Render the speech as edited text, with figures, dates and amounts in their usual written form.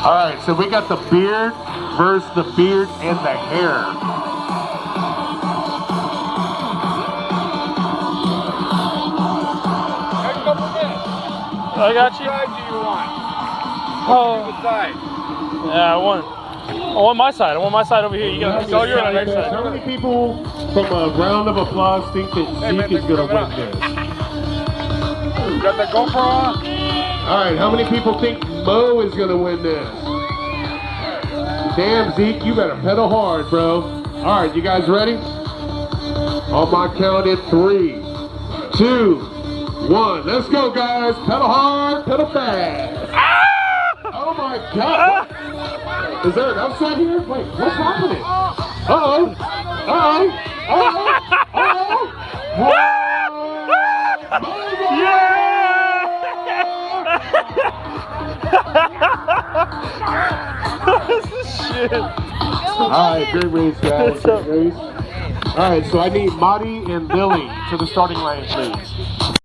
All right, so we got the beard versus the beard and the hair. I got you. Which side do you want? Oh. Which side? Yeah, I want my side. I want my side over here. You got so you're on your side. How many people from a round of applause think that Zeke is going to win this? You got the GoPro on? All right, how many people think Mo is going to win this? Damn, Zeke, you better pedal hard, bro. All right, you guys ready? On my count at 3, 2, 1. Let's go, guys. Pedal hard, pedal fast. Oh my God. Is there an upside here? Wait, what's happening? Uh-oh. Uh-oh. Uh-oh. Uh-oh. Yeah! Shit. All right, great race, guys. Great race. All right, so I need Marty and Billy to the starting line, please.